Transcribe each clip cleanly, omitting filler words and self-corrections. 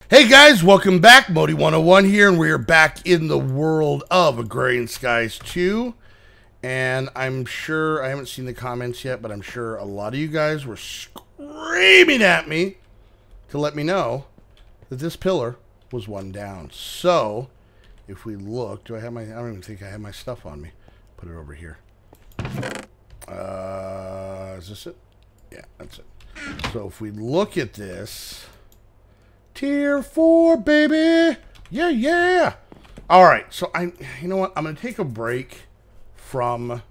Hey guys, welcome back. Modi 101 here, and we are back in the world of Agrarian Skies 2. And I'm sure, I haven't seen the comments yet, but I'm sure a lot of you guys were screaming at me to let me know that this pillar was one down. So, if we look, I don't even think I have my stuff on me. Put it over here. Is this it? Yeah, that's it. So if we look at this... Tier 4, baby! Yeah, yeah! Alright, so you know what? I'm going to take a break from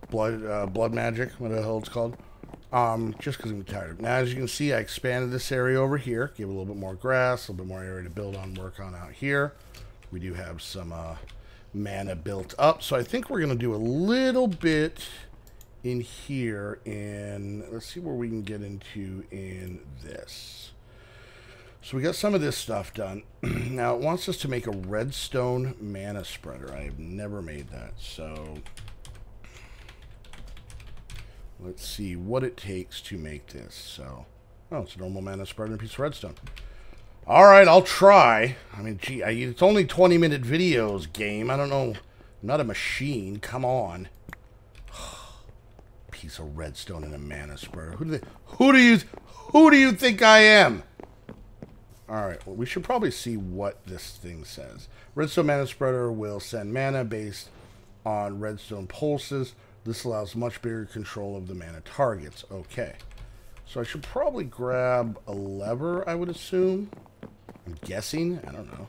blood magic, whatever the hell it's called. Just because I'm tired. Now, as you can see, I expanded this area over here. Gave it a little bit more grass, a little bit more area to build on, work on out here. We do have some mana built up. So I think we're going to do a little bit in here. And let's see where we can get into in this. So we got some of this stuff done. Now it wants us to make a redstone mana spreader. I have never made that. So let's see what it takes to make this. So, oh, it's a normal mana spreader and a piece of redstone. All right, I'll try. I mean, gee, it's only 20-minute videos, game. I don't know. I'm not a machine. Come on. Piece of redstone and a mana spreader. Who do you think I am? Alright, well, we should probably see what this thing says. Redstone mana spreader will send mana based on redstone pulses. This allows much bigger control of the mana targets. Okay. So I should probably grab a lever, I would assume. I'm guessing. I don't know.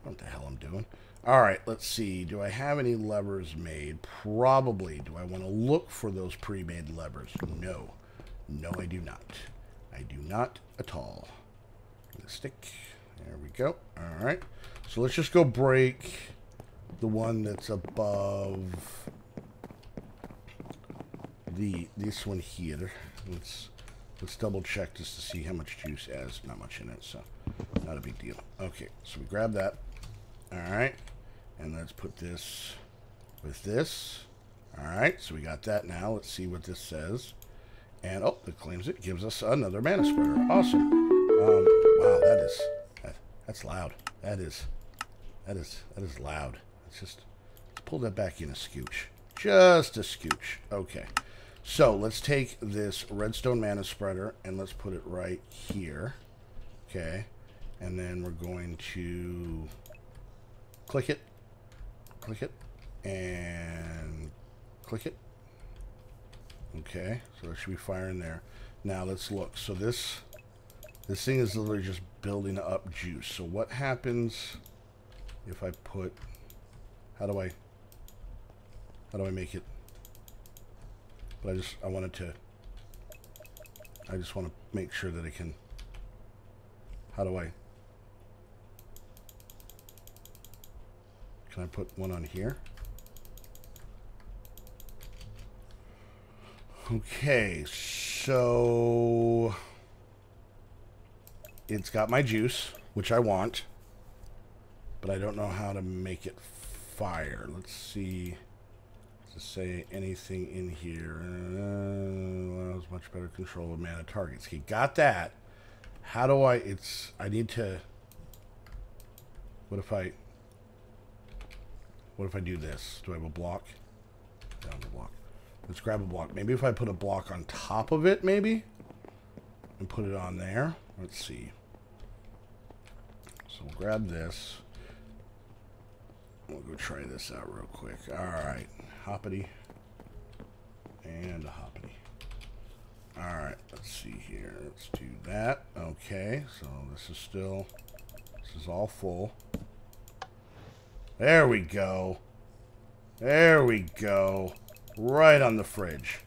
What the hell I'm doing. Alright, let's see. Do I have any levers made? Probably. Do I want to look for those pre-made levers? No. No, I do not. I do not at all. Stick. There we go. All right. So let's just go break the one that's above this one here. Let's double check just to see how much juice it has. Not much in it, so not a big deal. Okay, so we grab that. All right, and let's put this with this. All right, so we got that now. Let's see what this says. And oh, it claims it gives us another mana spreader. Awesome. Wow, that's loud. That is loud. Let's pull that back in a scooch. Just a scooch. Okay. So let's take this redstone mana spreader and let's put it right here. Okay. And then we're going to click it, and click it. Okay. So that should be firing there. Now let's look. So this thing is literally just building up juice. So what happens if I put... How do I make it? But I want to make sure that it can... How do I... Can I put one on here? Okay, so... It's got my juice, which I want, but I don't know how to make it fire. Let's see. Does it say anything in here? Allows much better control of mana targets. Okay, got that. How do I need to... What if I do this? Do I have a block? I don't have a block. Let's grab a block. Maybe if I put a block on top of it, maybe? And put it on there. Let's see. So we'll grab this. We'll go try this out real quick. Alright. Hoppity. And a hoppity. Alright. Let's see here. Let's do that. Okay. So this is all full. There we go. There we go. Right on the fridge.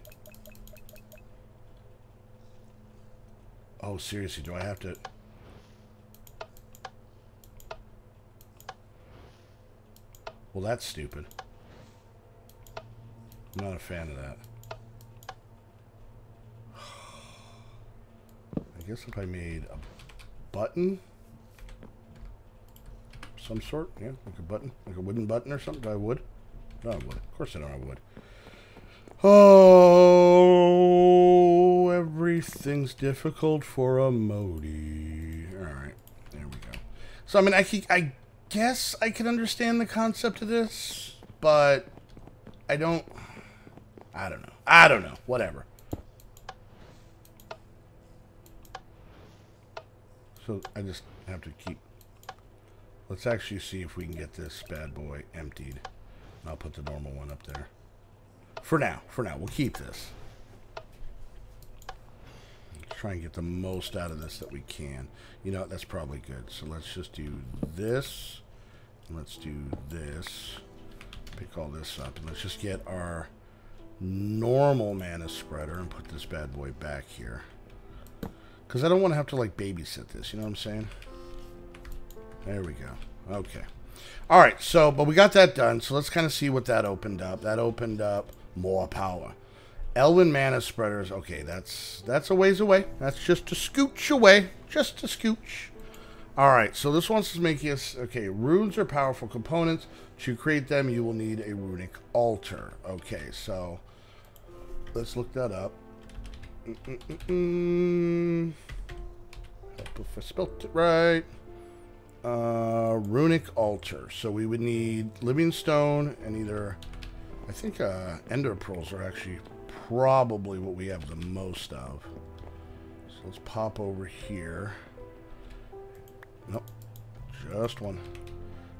Oh, seriously, do I have to... Well, that's stupid. I'm not a fan of that. I guess if I made a button... Some sort, yeah, like a button. Like a wooden button or something. Do I wood? No, I would. Of course I don't have wood. Oh, everything's difficult for a Modi. Alright. So, I mean, I guess I can understand the concept of this, but I don't know. Whatever. So, I just have to keep... Let's actually see if we can get this bad boy emptied. I'll put the normal one up there. For now. We'll keep this. Let's try and get the most out of this that we can. You know, that's probably good. So let's just do this. And let's do this. Pick all this up. And let's just get our normal mana spreader and put this bad boy back here. Because I don't want to have to, like, babysit this. You know what I'm saying? There we go. Okay. All right. So, but we got that done. So let's kind of see what that opened up. That opened up more power. Elven mana spreaders. Okay, that's a ways away. That's just a scooch away. Just a scooch. All right. So this wants to make us... Okay, runes are powerful components. To create them, you will need a runic altar. Okay, so let's look that up. Hope if I spelt it right. Runic altar. So we would need living stone and either, I think ender pearls are actually probably what we have the most of. So let's pop over here. Nope, just one.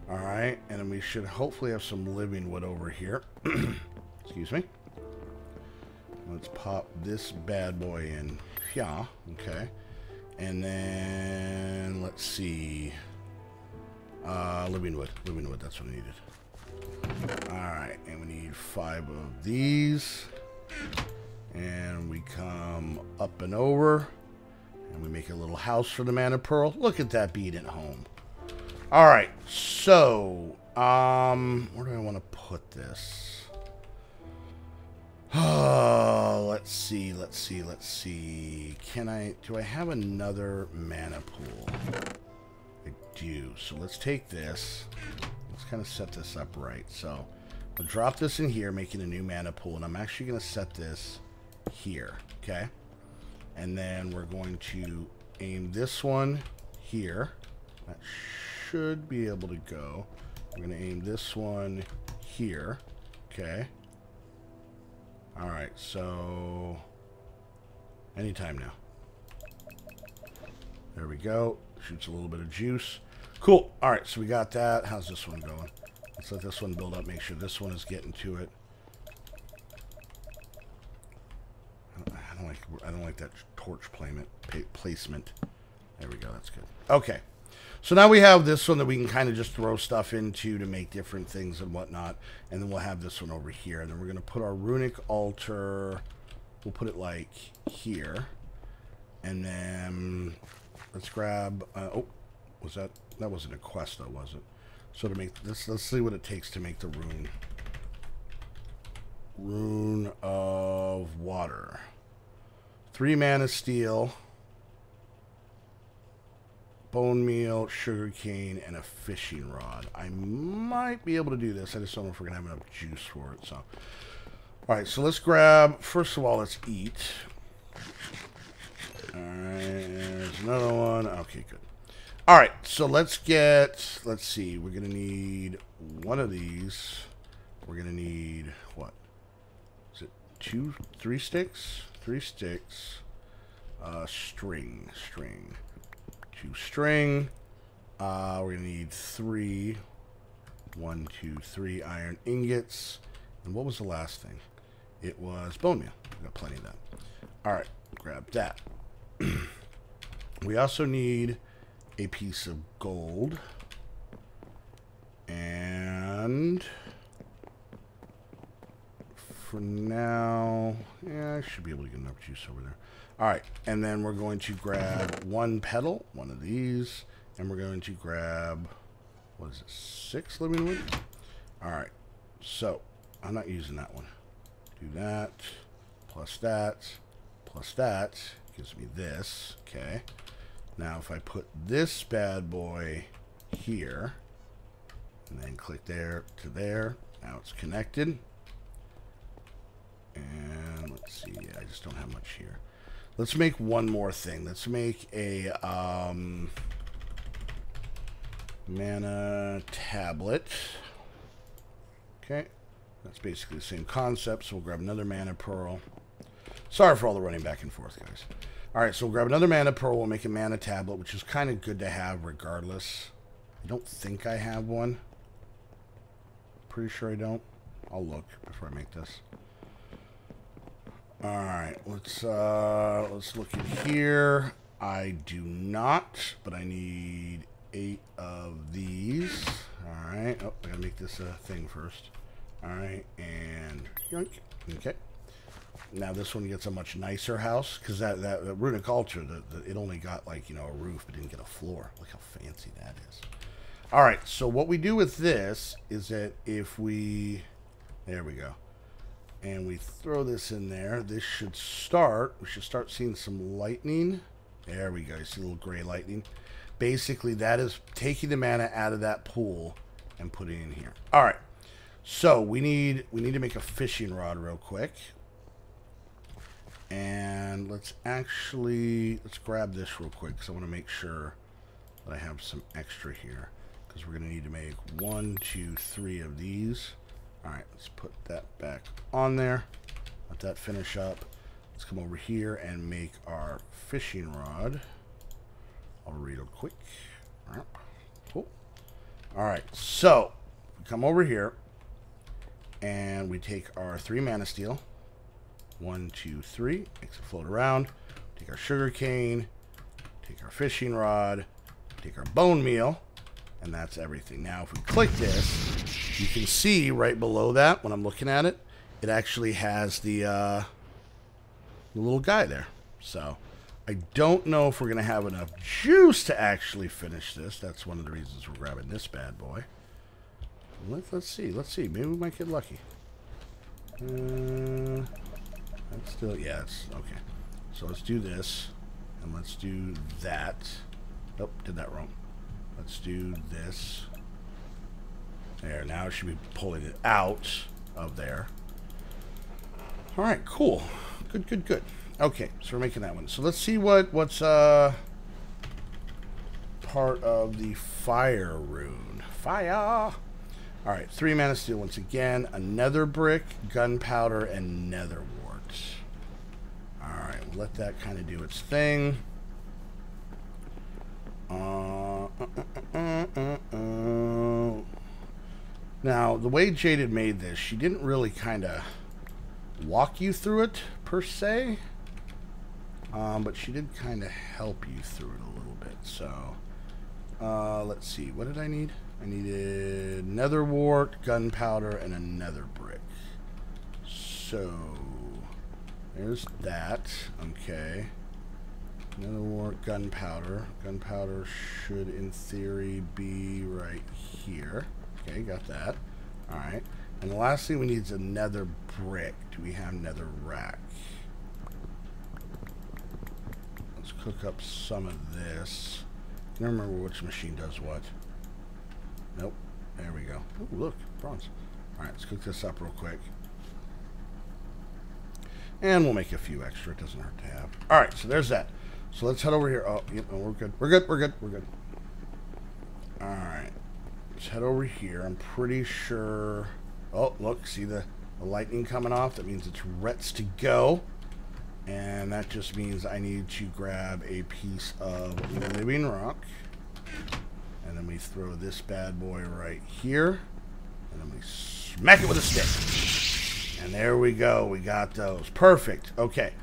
All right, and then we should hopefully have some living wood over here. Excuse me. Let's pop this bad boy in. Yeah, okay. And then, let's see. Living wood, that's what I needed. Alright, and we need 5 of these. And we come up and over. And we make a little house for the mana pearl. Look at that being at home. Alright, so, where do I want to put this? Oh, let's see. Do I have another mana pool? I do. So let's take this. Let's kind of set this up right. So I'll drop this in here, making a new mana pool. And I'm actually going to set this here. Okay. And then we're going to aim this one here. That should be able to go. We're going to aim this one here. Okay. Alright, so anytime now. There we go. Shoots a little bit of juice. Cool. Alright, so we got that. How's this one going? Let's let this one build up. Make sure this one is getting to it. I don't like that torch placement. There we go. That's good. Okay. So now we have this one that we can kind of just throw stuff into to make different things and whatnot. And then we'll have this one over here. And then we're going to put our runic altar. We'll put it like here. And then let's grab... oh, was that... That wasn't a quest though, was it? So to make this, let's see what it takes to make the rune. Rune of water. 3 mana steel. Bone meal, sugar cane, and a fishing rod. I might be able to do this. I just don't know if we're going to have enough juice for it. So, alright, so let's grab... First of all, let's eat. Alright, there's another one. Okay, good. Alright, so let's get... Let's see. We're going to need one of these. We're going to need... What? Is it 3 sticks? 3 sticks. String. 2 string. We're going to need 3. 1, 2, 3 iron ingots. And what was the last thing? It was bone meal. We got plenty of that. Alright, grab that. We also need a piece of gold. And for now, yeah, I should be able to get enough juice over there. Alright, and then we're going to grab 1 petal, one of these, and we're going to grab, what is it, 6 living wood? Alright, so, I'm not using that one. Do that, plus that, gives me this, okay. Now if I put this bad boy here, and then click there to there, now it's connected. And let's see, I just don't have much here. Let's make one more thing. Let's make a Mana tablet. Okay. That's basically the same concept, so we'll grab another mana pearl. Sorry for all the running back and forth, guys. Alright, so we'll grab another mana pearl. We'll make a mana tablet, which is kind of good to have regardless. I don't think I have one. Pretty sure I don't. I'll look before I make this. Alright, let's look in here. I do not, but I need 8 of these. Alright. Oh, I gotta make this a thing first. Alright, and yoink. Okay. Now this one gets a much nicer house, because that runic altar, it only got, like, you know, a roof, but didn't get a floor. Look how fancy that is. Alright, so what we do with this is that if we... There we go. And we throw this in there, this should start... We should start seeing some lightning. There we go. You see a little gray lightning. Basically, that is taking the mana out of that pool and putting it in here. Alright. So, we need to make a fishing rod real quick. And let's grab this real quick, because I want to make sure that I have some extra here. Because we're going to need to make 1, 2, 3 of these. Alright, let's put that back on there. Let that finish up. Let's come over here and make our fishing rod. I'll read it quick. Alright, cool. Alright, so we come over here and we take our 3 mana steel. 1, 2, 3. Makes it float around. Take our sugar cane. Take our fishing rod. Take our bone meal. And that's everything. Now, if we click this, you can see right below that, when I'm looking at it, it actually has the little guy there. So, I don't know if we're going to have enough juice to actually finish this. That's one of the reasons we're grabbing this bad boy. Let's see. Maybe we might get lucky. That's still, yeah, it's okay. So let's do this, and let's do that. Oh, did that wrong. Let's do this. There, now it should be pulling it out of there. All right, cool. Good. Okay, so we're making that one. So let's see what's part of the fire rune. Fire! All right, 3 mana steel once again. A nether brick, gunpowder, and nether wart. All right, we'll let that kind of do its thing. Now, the way Jaded made this, she didn't really kind of walk you through it, per se. But she did kind of help you through it a little bit. So, let's see. What did I need? I needed nether wart, gunpowder, and a nether brick. So, there's that. Okay. Nether wart, gunpowder. Gunpowder should, in theory, be right here. Okay, got that. Alright. And the last thing we need is a nether brick. Do we have nether rack? Let's cook up some of this. I don't remember which machine does what. Nope. There we go. Oh, look. Bronze. Alright, let's cook this up real quick. And we'll make a few extra. It doesn't hurt to have. Alright, so there's that. So let's head over here. Oh, yep, no, we're good. We're good. Alright. Let's head over here. I'm pretty sure... Oh, look. See the lightning coming off? That means it's rets to go. And that just means I need to grab a piece of living rock. And then we throw this bad boy right here. And then we smack it with a stick. And there we go. We got those. Perfect. Okay.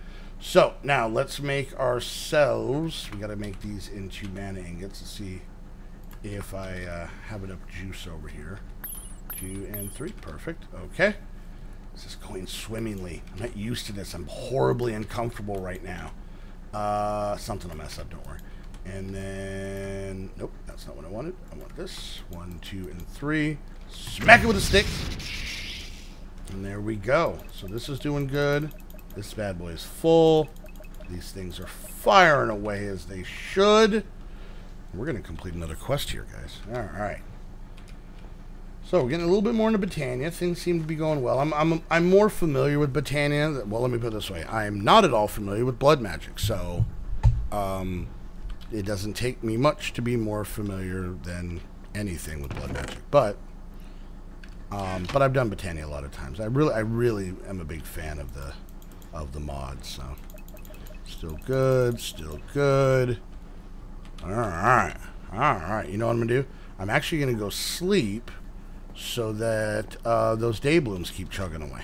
So, now let's make ourselves... We got to make these into mana ingots. Let's see if I have enough juice over here. 2 and 3. Perfect. Okay. This is going swimmingly. I'm not used to this. I'm horribly uncomfortable right now. Something will mess up. Don't worry. And then... Nope, that's not what I wanted. I want this. 1, 2, and 3. Smack it with a stick. And there we go. So this is doing good. This bad boy is full. These things are firing away as they should. We're going to complete another quest here, guys. All right. So we're getting a little bit more into Botania. Things seem to be going well. I'm more familiar with Botania. Well, let me put it this way. I am not at all familiar with blood magic. So it doesn't take me much to be more familiar than anything with blood magic, but I've done Botania a lot of times. I really am a big fan of the mod. So still good, still good. All right. You know what I'm gonna do? I'm actually gonna go sleep so that those day blooms keep chugging away.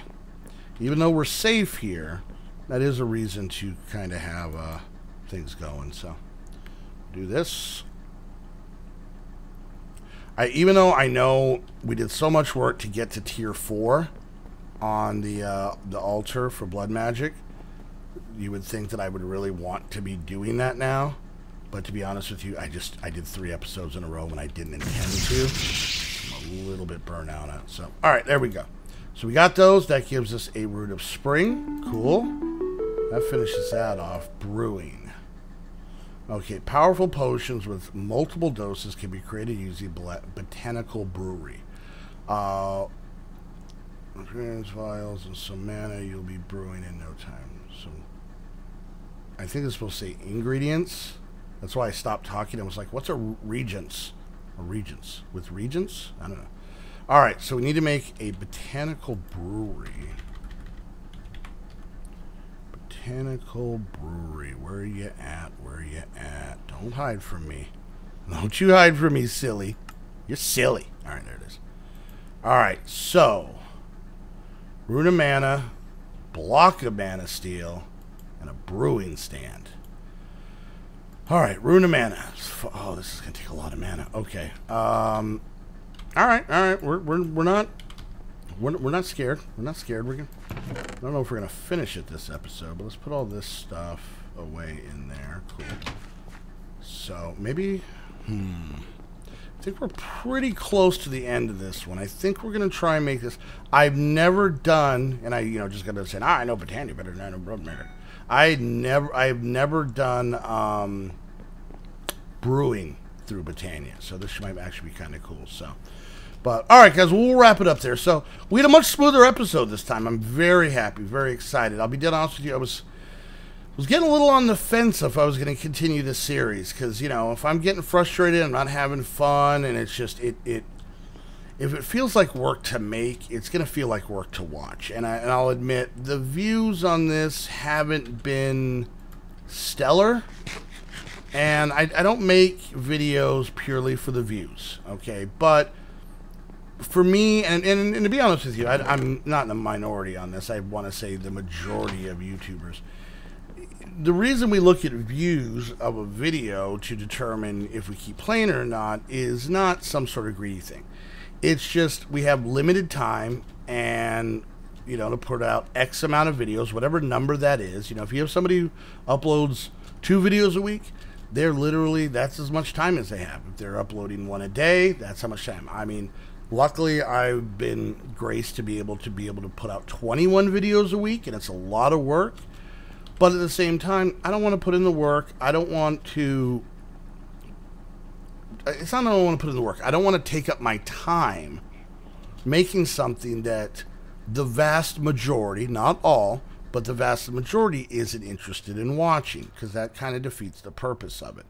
Even though we're safe here, that is a reason to kind of have things going. So do this. Even though I know we did so much work to get to tier 4 on the altar for blood magic, you would think that I would really want to be doing that now. But to be honest with you, I did 3 episodes in a row when I didn't intend to. I'm a little bit burnt out on it. So, all right, there we go. So we got those. That gives us a root of spring. Cool. That finishes that off. Brewing. Okay, powerful potions with multiple doses can be created using Botanical brewery. Experience vials and some mana you'll be brewing in no time. So I think it's supposed to say ingredients. That's why I stopped talking. I was like, what's a regents? A regents? With regents? I don't know. All right, so we need to make a Botanical brewery. Botanical brewery. Where are you at? Where are you at? Don't hide from me. Don't you hide from me, silly. You're silly. All right, there it is. All right, so rune of mana, block of mana steel, and a brewing stand. All right, rune of mana. Oh, this is gonna take a lot of mana. Okay. All right. We're not scared. We're not scared. I don't know if we're gonna finish it this episode, but let's put all this stuff away in there. Cool. So maybe, I think we're pretty close to the end of this one. I think we're gonna try and make this. I've never done, and I just got to say, I know Botania better than I know blood magic. I've never done brewing through Botania, so this might actually be kind of cool. So. But, all right, guys, we'll wrap it up there. So, we had a much smoother episode this time. I'm very happy, very excited. I'll be dead honest with you. I was getting a little on the fence if I was going to continue this series. Because, if I'm getting frustrated, I'm not having fun, and it's just, if it feels like work to make, it's going to feel like work to watch. And I'll admit, the views on this haven't been stellar. And I don't make videos purely for the views, okay? But for me, and to be honest with you, I'm not in a minority on this. I want to say the majority of YouTubers. The reason we look at views of a video to determine if we keep playing it or not is not some sort of greedy thing. It's just we have limited time and, to put out X amount of videos, whatever number that is. If you have somebody who uploads 2 videos a week, that's as much time as they have. If they're uploading 1 a day, that's how much time. I mean, luckily, I've been graced to be able to put out 21 videos a week, and it's a lot of work. But at the same time, I don't want to put in the work. I don't want to... It's not that I don't want to put in the work. I don't want to take up my time making something that the vast majority, not all, but the vast majority isn't interested in watching, because that kind of defeats the purpose of it.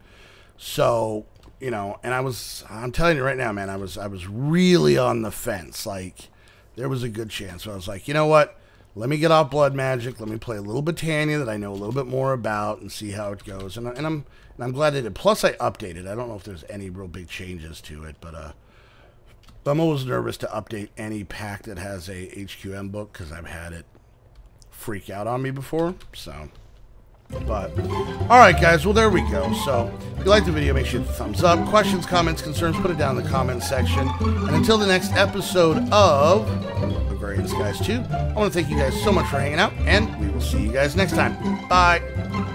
So... and I'm telling you right now, man, I was really on the fence. Like, there was a good chance. So I was like, you know what? Let me get off blood magic. Let me play a little Botania that I know a little bit more about and see how it goes. And I'm glad it did. Plus, I updated. I don't know if there's any real big changes to it, but I'm always nervous to update any pack that has a HQM book because I've had it freak out on me before. So. But, alright guys, well there we go. So, if you liked the video, make sure to hit the thumbs up. Questions, comments, concerns, put it down in the comments section. And until the next episode of Agrarian Skies 2, I want to thank you guys so much for hanging out, and we will see you guys next time. Bye!